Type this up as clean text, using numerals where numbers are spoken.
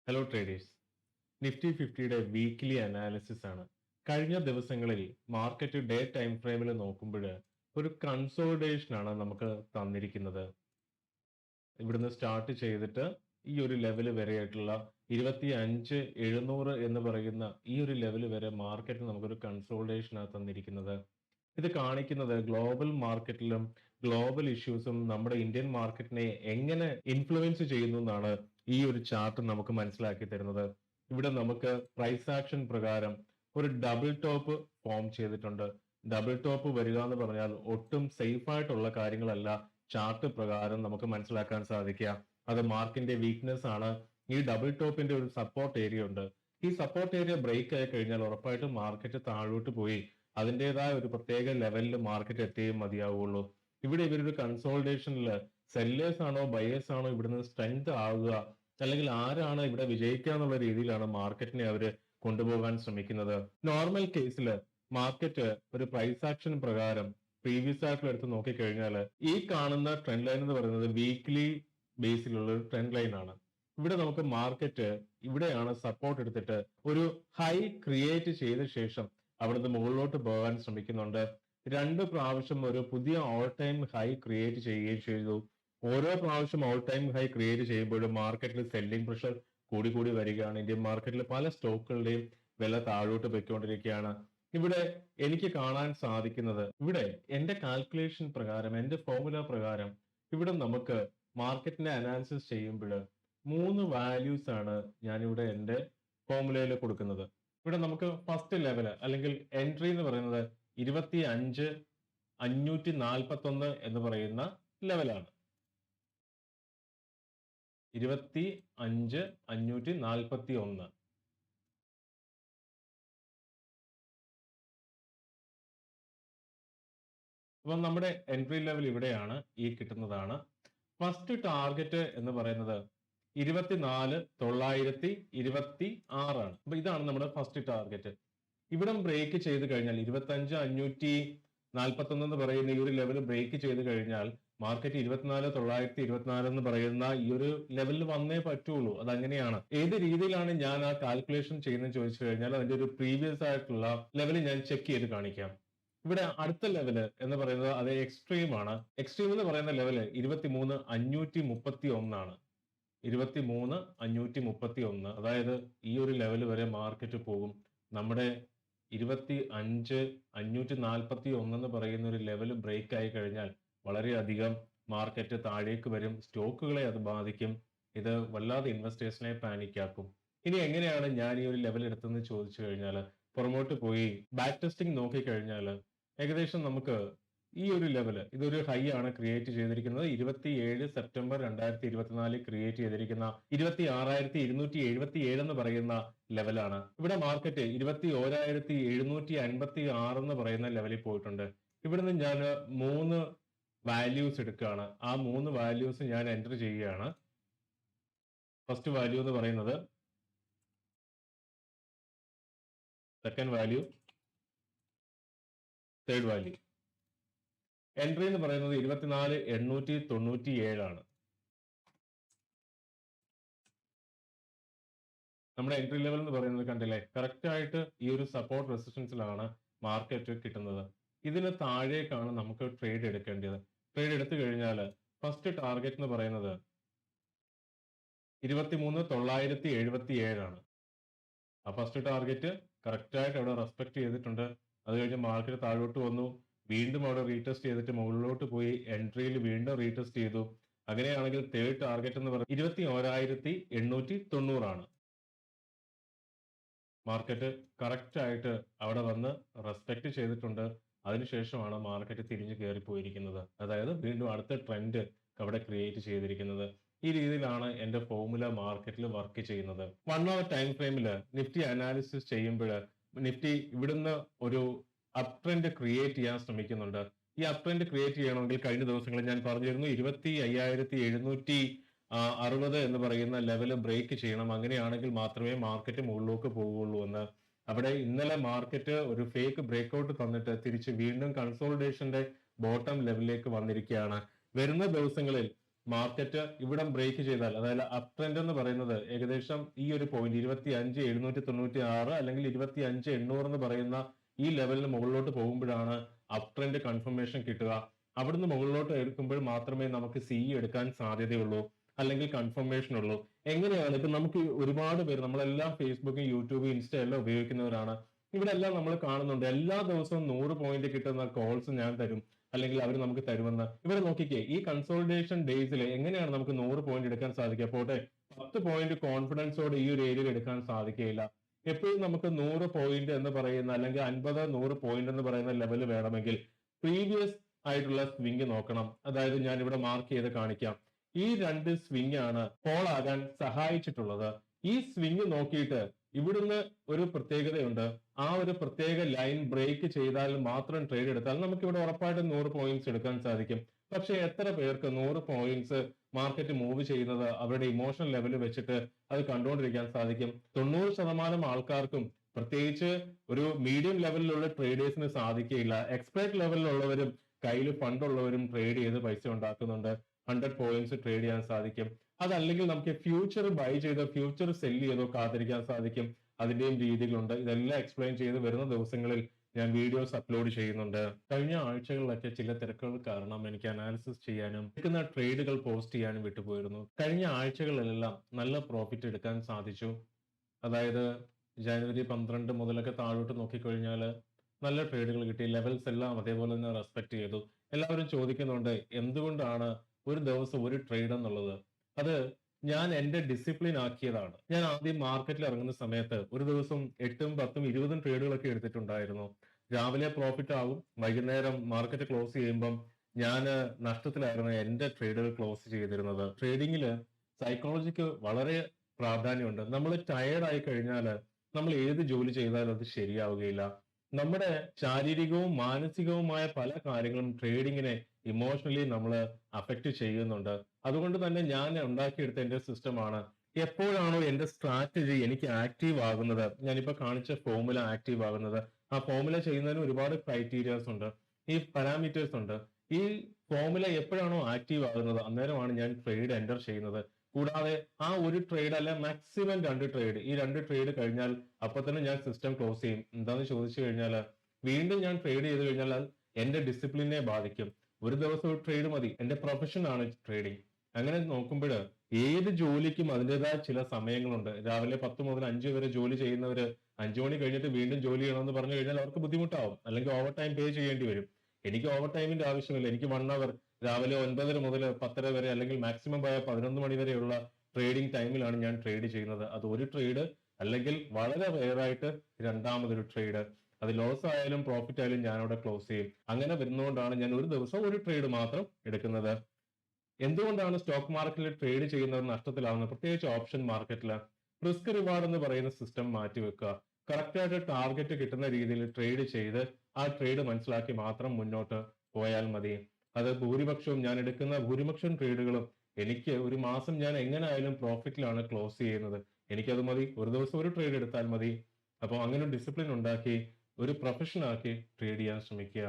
Hello traders. Nifty 50യുടെ weekly analysis ആണ്. കഴിഞ്ഞ ദിവസങ്ങളിൽ മാർക്കറ്റ് ഡേ ടൈം ഫ്രെയിമിൽ നോക്കുമ്പോൾ ഒരു കൺസോളിഡേഷൻ ആണ് നമുക്ക് തന്നിരിക്കുന്നത്. ഇവിടുന്ന് സ്റ്റാർട്ട് ചെയ്തിട്ട് ഈ ഒരു ലെവൽ വരെയായിട്ടുള്ള 25,700 എന്ന് പറയുന്ന ഈ ഒരു ലെവൽ വരെ മാർക്കറ്റ് നമുക്കൊരു കൺസോളിഡേഷൻ ആണ് തന്നിരിക്കുന്നത്. ഇത് കാണിക്കുന്നത് ഗ്ലോബൽ മാർക്കറ്റിലും ഗ്ലോബൽ ഇഷ്യൂസും നമ്മുടെ ഇന്ത്യൻ മാർക്കറ്റിനെ എങ്ങനെ ഇൻഫ്ലുവൻസ് ചെയ്യുന്നു എന്നാണ് ഈ ഒരു ചാർട്ട് നമുക്ക് മനസ്സിലാക്കി തരുന്നത്. ഇവിടെ നമുക്ക് പ്രൈസ് ആക്ഷൻ പ്രകാരം ഒരു ഡബിൾ ടോപ്പ് ഫോം ചെയ്തിട്ടുണ്ട്. ഡബിൾ ടോപ്പ് വരിക എന്ന് പറഞ്ഞാൽ ഒട്ടും സേഫ് ആയിട്ടുള്ള കാര്യങ്ങളല്ല ചാർട്ട് പ്രകാരം നമുക്ക് മനസ്സിലാക്കാൻ സാധിക്കുക. അത് മാർക്കിന്റെ വീക്ക്നെസ് ആണ്. ഈ ഡബിൾ ടോപ്പിന്റെ ഒരു സപ്പോർട്ട് ഏരിയ ഉണ്ട്. ഈ സപ്പോർട്ട് ഏരിയ ബ്രേക്ക് ആയി കഴിഞ്ഞാൽ ഉറപ്പായിട്ടും മാർക്കറ്റ് താഴോട്ട് പോയി അതിൻ്റെതായ ഒരു പ്രത്യേക ലെവലിൽ മാർക്കറ്റ് എത്തിയേ മതിയാവുള്ളൂ. ഇവിടെ ഇവരൊരു കൺസോളിഡേഷനിൽ സെല്ലേഴ്സ് ആണോ ബയേഴ്സ് ആണോ ഇവിടുന്ന് സ്ട്രെങ്ത് ആവുക, അല്ലെങ്കിൽ ആരാണ് ഇവിടെ വിജയിക്കുക എന്നുള്ള രീതിയിലാണ് മാർക്കറ്റിനെ അവർ കൊണ്ടുപോകാൻ ശ്രമിക്കുന്നത്. നോർമൽ കേസിൽ മാർക്കറ്റ് ഒരു പ്രൈസ് ആക്ഷൻ പ്രകാരം പ്രീവിയസ് ആയിട്ടുള്ള എടുത്ത് നോക്കിക്കഴിഞ്ഞാൽ ഈ കാണുന്ന ട്രെൻഡ് ലൈൻ എന്ന് പറയുന്നത് വീക്ക്ലി ബേസിലുള്ള ഒരു ട്രെൻഡ് ലൈൻ ആണ്. ഇവിടെ നമുക്ക് മാർക്കറ്റ് ഇവിടെയാണ് സപ്പോർട്ട് എടുത്തിട്ട് ഒരു ഹൈ ക്രിയേറ്റ് ചെയ്ത ശേഷം അവിടുന്ന് മുകളിലോട്ട് പോകാൻ ശ്രമിക്കുന്നുണ്ട്. 2 പ്രാവശ്യം ഒരു പുതിയ ഓൾ ടൈം ഹൈ ക്രിയേറ്റ് ചെയ്യുകയും ചെയ്തു. ഓരോ പ്രാവശ്യം ഓൾ ടൈം ഹൈ ക്രിയേറ്റ് ചെയ്യുമ്പോഴും മാർക്കറ്റിൽ സെല്ലിംഗ് പ്രഷർ കൂടി കൂടി വരികയാണ്. ഇന്ത്യൻ മാർക്കറ്റിൽ പല സ്റ്റോക്കുകളുടെയും വില താഴോട്ട് പോയിക്കൊണ്ടിരിക്കുകയാണ്. ഇവിടെ എനിക്ക് കാണാൻ സാധിക്കുന്നത്, ഇവിടെ എന്റെ കാൽക്കുലേഷൻ പ്രകാരം, എന്റെ ഫോർമുല പ്രകാരം ഇവിടെ നമുക്ക് മാർക്കറ്റിനെ അനാലിസിസ് ചെയ്യുമ്പോൾ 3 വാല്യൂസ് ആണ് ഞാനിവിടെ എന്റെ ഫോർമുലയിൽ കൊടുക്കുന്നത്. ഇവിടെ നമുക്ക് ഫസ്റ്റ് ലെവൽ അല്ലെങ്കിൽ എൻട്രി എന്ന് പറയുന്നത് 25,541 എന്ന് പറയുന്ന ലെവലാണ്. 25,541. അപ്പം നമ്മുടെ എൻട്രി ലെവൽ ഇവിടെയാണ്, ഈ കിട്ടുന്നതാണ്. ഫസ്റ്റ് ടാർഗറ്റ് എന്ന് പറയുന്നത് 24,926 ആണ്. അപ്പൊ ഇതാണ് നമ്മുടെ ഫസ്റ്റ് ടാർഗറ്റ്. ഇവിടം ബ്രേക്ക് ചെയ്ത് കഴിഞ്ഞാൽ 25,541 എന്ന് പറയുന്ന ഈ ഒരു ലെവൽ ബ്രേക്ക് ചെയ്ത് കഴിഞ്ഞാൽ മാർക്കറ്റ് 24,924 എന്ന് പറയുന്ന ഈ ഒരു ലെവലിൽ വന്നേ പറ്റുള്ളൂ. അതങ്ങനെയാണ്. ഏത് രീതിയിലാണ് ഞാൻ ആ കാൽക്കുലേഷൻ ചെയ്യുന്നത് ചോദിച്ചു കഴിഞ്ഞാൽ അതിന്റെ ഒരു പ്രീവിയസ് ആയിട്ടുള്ള ലെവൽ ഞാൻ ചെക്ക് ചെയ്ത് കാണിക്കാം. ഇവിടെ അടുത്ത ലെവല് എന്ന് പറയുന്നത് അത് എക്സ്ട്രീം ആണ്. എക്സ്ട്രീം എന്ന് പറയുന്ന ലെവല് 23,531 ആണ്. 23,531, അതായത് ഈ ഒരു ലെവൽ വരെ മാർക്കറ്റ് പോകും. നമ്മുടെ 25,541 എന്ന് പറയുന്ന ഒരു ലെവൽ ബ്രേക്ക് ആയി കഴിഞ്ഞാൽ വളരെയധികം മാർക്കറ്റ് താഴേക്ക് വരും. സ്റ്റോക്കുകളെ അത് ബാധിക്കും. ഇത് വല്ലാതെ ഇൻവെസ്റ്റേഴ്സിനെ പാനിക്കാക്കും. ഇനി എങ്ങനെയാണ് ഞാൻ ഈ ഒരു ലെവൽ എടുത്തെന്ന് ചോദിച്ചു കഴിഞ്ഞാൽ, പുറമോട്ട് പോയി ബാക്ക് ടെസ്റ്റിംഗ് നോക്കിക്കഴിഞ്ഞാൽ ഏകദേശം നമുക്ക് ഈ ഒരു ലെവല്, ഇതൊരു ഹൈ ആണ് ക്രിയേറ്റ് ചെയ്തിരിക്കുന്നത്. 27 സെപ്റ്റംബർ 2024 ക്രിയേറ്റ് ചെയ്തിരിക്കുന്ന 26,277 എന്ന് പറയുന്ന ലെവലാണ്. ഇവിടെ മാർക്കറ്റ് 21,756 എന്ന് പറയുന്ന ലെവലിൽ പോയിട്ടുണ്ട്. ഇവിടുന്ന് ഞാൻ 3 വാല്യൂസ് എടുക്കുകയാണ്. ആ 3 വാല്യൂസ് ഞാൻ എൻ്റർ ചെയ്യുകയാണ്. ഫസ്റ്റ് വാല്യൂ എന്ന് പറയുന്നത്, second value, third value. Entry എന്ന് പറയുന്നത് 24,897 ആണ്. നമ്മുടെ എൻട്രി ലെവൽ എന്ന് പറയുന്നത് കണ്ടില്ലേ, കറക്റ്റ് ആയിട്ട് ഈ ഒരു സപ്പോർട്ട് റെസിസ്റ്റൻസിലാണ് മാർക്കറ്റ് കിട്ടുന്നത്. ഇതിന് താഴേക്കാണ് നമുക്ക് ട്രേഡ് എടുക്കേണ്ടത്. ട്രേഡ് എടുത്തു കഴിഞ്ഞാൽ ഫസ്റ്റ് ടാർഗറ്റ് എന്ന് പറയുന്നത് 23,977 ആണ്. ആ ഫസ്റ്റ് ടാർഗറ്റ് കറക്റ്റ് ആയിട്ട് അവിടെ റെസ്പെക്ട് ചെയ്തിട്ടുണ്ട്. അത് കഴിഞ്ഞ് മാർക്കറ്റ് താഴോട്ട് വന്നു, വീണ്ടും അവിടെ റീടെസ്റ്റ് ചെയ്തിട്ട് മുകളിലോട്ട് പോയി എൻട്രിയിൽ വീണ്ടും റീടെസ്റ്റ് ചെയ്തു. അങ്ങനെയാണെങ്കിൽ തേർഡ് ടാർഗറ്റ് എന്ന് പറയുന്നത് 21,890 ആണ്. മാർക്കറ്റ് കറക്റ്റ് ആയിട്ട് അവിടെ വന്ന് റെസ്പെക്ട് ചെയ്തിട്ടുണ്ട്. അതിനുശേഷമാണ് മാർക്കറ്റ് തിരിഞ്ഞു കയറിപ്പോയിരിക്കുന്നത്. അതായത് വീണ്ടും അടുത്ത ട്രെൻഡ് അവിടെ ക്രിയേറ്റ് ചെയ്തിരിക്കുന്നത്. ഈ രീതിയിലാണ് എന്റെ ഫോർമുല മാർക്കറ്റിൽ വർക്ക് ചെയ്യുന്നത്. 1 hour ടൈം ഫ്രെയിമിൽ നിഫ്റ്റി അനാലിസിസ് ചെയ്യുമ്പോൾ നിഫ്റ്റി ഇവിടുന്ന് ഒരു അപ് ട്രെൻഡ് ക്രിയേറ്റ് ചെയ്യാൻ ശ്രമിക്കുന്നുണ്ട്. ഈ അപ് ട്രെൻഡ് ക്രിയേറ്റ് ചെയ്യണമെങ്കിൽ കഴിഞ്ഞ ദിവസങ്ങളിൽ ഞാൻ പറഞ്ഞിരുന്നു 25,760 എന്ന് പറയുന്ന ലെവല് ബ്രേക്ക് ചെയ്യണം. അങ്ങനെയാണെങ്കിൽ മാത്രമേ മാർക്കറ്റ് മുകളിലേക്ക് പോവുകയുള്ളൂ എന്ന്. അവിടെ ഇന്നലെ മാർക്കറ്റ് ഒരു ഫേക്ക് ബ്രേക്ക്ഔട്ട് തന്നിട്ട് തിരിച്ച് വീണ്ടും കൺസോളിഡേഷന്റെ ബോട്ടം ലെവലിലേക്ക് വന്നിരിക്കുകയാണ്. വരുന്ന ദിവസങ്ങളിൽ മാർക്കറ്റ് ഇവിടം ബ്രേക്ക് ചെയ്താൽ, അതായത് അപ് ട്രെൻഡ് എന്ന് പറയുന്നത് ഏകദേശം ഈ ഒരു പോയിന്റ് 25,796 അല്ലെങ്കിൽ 25,800 എന്ന് പറയുന്ന ഈ ലെവലിന് മുകളിലോട്ട് പോകുമ്പോഴാണ് അപ് ട്രെൻഡ് കൺഫർമേഷൻ കിട്ടുക. അവിടുന്ന് മുകളിലോട്ട് എടുക്കുമ്പോൾ മാത്രമേ നമുക്ക് സി എടുക്കാൻ സാധ്യതയുള്ളൂ, അല്ലെങ്കിൽ കൺഫർമേഷൻ ഉള്ളൂ. എങ്ങനെയാണ് ഇപ്പൊ നമുക്ക് ഒരുപാട് പേര്, നമ്മളെല്ലാം ഫേസ്ബുക്ക്, യൂട്യൂബ്, ഇൻസ്റ്റ എല്ലാം ഉപയോഗിക്കുന്നവരാണ്. ഇവിടെ എല്ലാം നമ്മൾ കാണുന്നുണ്ട്, എല്ലാ ദിവസവും 100 പോയിന്റ് കിട്ടുന്ന കോൾസ് ഞാൻ തരും, അല്ലെങ്കിൽ അവർ നമുക്ക് തരുമെന്ന്. ഇവിടെ നോക്കിക്കേ, ഈ കൺസോൾട്ടേഷൻ ഡേയ്സിൽ എങ്ങനെയാണ് നമുക്ക് 100 പോയിന്റ് എടുക്കാൻ സാധിക്കുക? പോട്ടെ, 10 പോയിന്റ് കോൺഫിഡൻസോടെ ഈ ഒരു ഏരിയയിൽ എടുക്കാൻ സാധിക്കുകയില്ല. എപ്പോഴും നമുക്ക് 100 പോയിന്റ് എന്ന് പറയുന്ന, അല്ലെങ്കിൽ 50-100 പോയിന്റ് എന്ന് പറയുന്ന ലെവൽ വേണമെങ്കിൽ പ്രീവിയസ് ആയിട്ടുള്ള സ്വിംഗ് നോക്കണം. അതായത് ഞാൻ ഇവിടെ മാർക്ക് ചെയ്ത് കാണിക്കാം. ഈ രണ്ട് സ്വിംഗ് ആണ് ഫോൾ ആകാൻ സഹായിച്ചിട്ടുള്ളത്. ഈ സ്വിംഗ് നോക്കിയിട്ട് ഇവിടുന്ന് ഒരു പ്രത്യേകതയുണ്ട്. ആ ഒരു പ്രത്യേക ലൈൻ ബ്രേക്ക് ചെയ്താൽ മാത്രം ട്രേഡ് എടുത്താൽ നമുക്ക് ഇവിടെ ഉറപ്പായിട്ടും 100 പോയിന്റ്സ് എടുക്കാൻ സാധിക്കും. പക്ഷെ എത്ര പേർക്ക് 100 പോയിന്റ്സ് മാർക്കറ്റ് മൂവ് ചെയ്യുന്നത് അവരുടെ ഇമോഷണൽ ലെവൽ വെച്ചിട്ട് അത് കണ്ടുകൊണ്ടിരിക്കാൻ സാധിക്കും? 90% ആൾക്കാർക്കും, പ്രത്യേകിച്ച് ഒരു മീഡിയം ലെവലിലുള്ള ട്രേഡേഴ്സിന് സാധിക്കുകയില്ല. എക്സ്പെർട്ട് ലെവലിലുള്ളവരും കയ്യിൽ ഫണ്ട് ഉള്ളവരും ട്രേഡ് ചെയ്ത് പൈസ ഉണ്ടാക്കുന്നുണ്ട്. 100 പോയിന്റ്സ് ട്രേഡ് ചെയ്യാൻ സാധിക്കും. അതല്ലെങ്കിൽ നമുക്ക് ഫ്യൂച്ചർ ബൈ ചെയ്തോ ഫ്യൂച്ചർ സെല് ചെയ്തോ കാത്തിരിക്കാൻ സാധിക്കും. അതിന്റെയും രീതികളുണ്ട്. ഇതെല്ലാം എക്സ്പ്ലെയിൻ ചെയ്ത് വരുന്ന ദിവസങ്ങളിൽ ഞാൻ വീഡിയോസ് അപ്ലോഡ് ചെയ്യുന്നുണ്ട്. കഴിഞ്ഞ ആഴ്ചകളിലൊക്കെ ചില തിരക്കുകൾ കാരണം എനിക്ക് അനാലിസിസ് ചെയ്യാനും എടുക്കുന്ന ട്രേഡുകൾ പോസ്റ്റ് ചെയ്യാനും വിട്ടുപോയിരുന്നു. കഴിഞ്ഞ ആഴ്ചകളിലെല്ലാം നല്ല പ്രോഫിറ്റ് എടുക്കാൻ സാധിച്ചു. അതായത് ജനുവരി 12 മുതലൊക്കെ താഴോട്ട് നോക്കിക്കഴിഞ്ഞാൽ നല്ല ട്രേഡുകൾ കിട്ടി. ലെവൽസ് എല്ലാം അതേപോലെ തന്നെ റെസ്പെക്ട് ചെയ്തു. എല്ലാവരും ചോദിക്കുന്നുണ്ട്, എന്തുകൊണ്ടാണ് ഒരു ദിവസം ഒരു ട്രേഡ് എന്നുള്ളത്? അത് ഞാൻ എന്റെ ഡിസിപ്ലിൻ ആക്കിയതാണ്. ഞാൻ ആദ്യം മാർക്കറ്റിൽ ഇറങ്ങുന്ന സമയത്ത് ഒരു ദിവസം 8ഉം 10ഉം 20ഉം ട്രേഡുകളൊക്കെ എടുത്തിട്ടുണ്ടായിരുന്നു. രാവിലെ പ്രോഫിറ്റ് ആവും, വൈകുന്നേരം മാർക്കറ്റ് ക്ലോസ് ചെയ്യുമ്പം ഞാൻ നഷ്ടത്തിലായിരുന്നു എന്റെ ട്രേഡുകൾ ക്ലോസ് ചെയ്തിരുന്നത്. ട്രേഡിങ്ങിൽ സൈക്കോളജിക്ക് വളരെ പ്രാധാന്യമുണ്ട്. നമ്മൾ ടയേർഡ് ആയി കഴിഞ്ഞാൽ നമ്മൾ ഏത് ജോലി ചെയ്താലും അത് ശരിയാവുകയില്ല. നമ്മുടെ ശാരീരികവും മാനസികവുമായ പല കാര്യങ്ങളും ട്രേഡിങ്ങിനെ ഇമോഷണലി നമ്മൾ അഫക്റ്റ് ചെയ്യുന്നുണ്ട്. അതുകൊണ്ട് തന്നെ ഞാൻ ഉണ്ടാക്കിയെടുത്ത എന്റെ സിസ്റ്റമാണ്, എപ്പോഴാണോ എന്റെ സ്ട്രാറ്റജി എനിക്ക് ആക്റ്റീവ് ആകുന്നത്, ഞാനിപ്പോ കാണിച്ച ഫോർമുല ആക്റ്റീവ് ആകുന്നത്, ആ ഫോർമുല ചെയ്യുന്നതിന് ഒരുപാട് ക്രൈറ്റീരിയാസ് ഉണ്ട്, ഈ പാരാമീറ്റേഴ്സ് ഉണ്ട്. ഈ ഫോർമുല എപ്പോഴാണോ ആക്റ്റീവ് ആകുന്നത് അന്നേരമാണ് ഞാൻ ട്രേഡ് എൻ്റർ ചെയ്യുന്നത്. കൂടാതെ ആ ഒരു ട്രേഡ് അല്ല, മാക്സിമം 2 ട്രേഡ്, ഈ 2 ട്രേഡ് കഴിഞ്ഞാൽ അപ്പൊ തന്നെ ഞാൻ സിസ്റ്റം ക്ലോസ് ചെയ്യും. എന്താന്ന് ചോദിച്ചു കഴിഞ്ഞാൽ, വീണ്ടും ഞാൻ ട്രേഡ് ചെയ്ത് കഴിഞ്ഞാൽ അത് എന്റെ ഡിസിപ്ലിനെ ബാധിക്കും. ഒരു ദിവസം ഒരു ട്രേഡ് മതി, എന്റെ പ്രൊഫഷൻ ആണ് ട്രേഡിങ്. അങ്ങനെ നോക്കുമ്പോൾ ഏത് ജോലിക്കും അതിൻ്റെതായ ചില സമയങ്ങളുണ്ട്. രാവിലെ 10 മുതൽ 5 വരെ ജോലി ചെയ്യുന്നവര് 5 മണി കഴിഞ്ഞിട്ട് വീണ്ടും ജോലി ചെയ്യണമെന്ന് പറഞ്ഞു കഴിഞ്ഞാൽ അവർക്ക് ബുദ്ധിമുട്ടാവും, അല്ലെങ്കിൽ ഓവർ ടൈം പേ ചെയ്യേണ്ടി വരും. എനിക്ക് ഓവർ ടൈമിന്റെ ആവശ്യമില്ല. എനിക്ക് 1 അവർ രാവിലെ 9:30 മുതൽ 10:30 വരെ, അല്ലെങ്കിൽ മാക്സിമം പോയ 11 മണി വരെയുള്ള ട്രേഡിംഗ് ടൈമിലാണ് ഞാൻ ട്രേഡ് ചെയ്യുന്നത്. അത് ഒരു ട്രേഡ്, അല്ലെങ്കിൽ വളരെ റെയറായിട്ട് രണ്ടാമതൊരു ട്രേഡ്. അത് ലോസ് ആയാലും പ്രോഫിറ്റ് ആയാലും ഞാൻ അവിടെ ക്ലോസ് ചെയ്യും. അങ്ങനെ വരുന്നതുകൊണ്ടാണ് ഞാൻ ഒരു ദിവസം ഒരു ട്രേഡ് മാത്രം എടുക്കുന്നത്. എന്തുകൊണ്ടാണ് സ്റ്റോക്ക് മാർക്കറ്റിൽ ട്രേഡ് ചെയ്യുന്നവർ നഷ്ടത്തിലാവുന്നത്? പ്രത്യേകിച്ച് ഓപ്ഷൻ മാർക്കറ്റിൽ റിസ്ക് റിവാർഡ് എന്ന് പറയുന്ന സിസ്റ്റം മാറ്റിവെക്കുക. കറക്റ്റ് ആയിട്ട് ടാർഗറ്റ് കിട്ടുന്ന രീതിയിൽ ട്രേഡ് ചെയ്ത് ആ ട്രേഡ് മനസ്സിലാക്കി മാത്രം മുന്നോട്ട് പോയാൽ മതി. അത് ഭൂരിപക്ഷവും, ഞാൻ എടുക്കുന്ന ഭൂരിപക്ഷം ട്രേഡുകളും എനിക്ക് ഒരു മാസം ഞാൻ എങ്ങനെ ആയാലും പ്രോഫിറ്റിലാണ് ക്ലോസ് ചെയ്യുന്നത്. എനിക്കത് മതി, ഒരു ദിവസം ഒരു ട്രേഡ് എടുത്താൽ മതി. അപ്പോൾ അങ്ങനെ ഡിസിപ്ലിൻ ഉണ്ടാക്കി ഒരു പ്രൊഫഷൻ ആക്കി ട്രേഡ് ചെയ്യാൻ ശ്രമിക്കുക.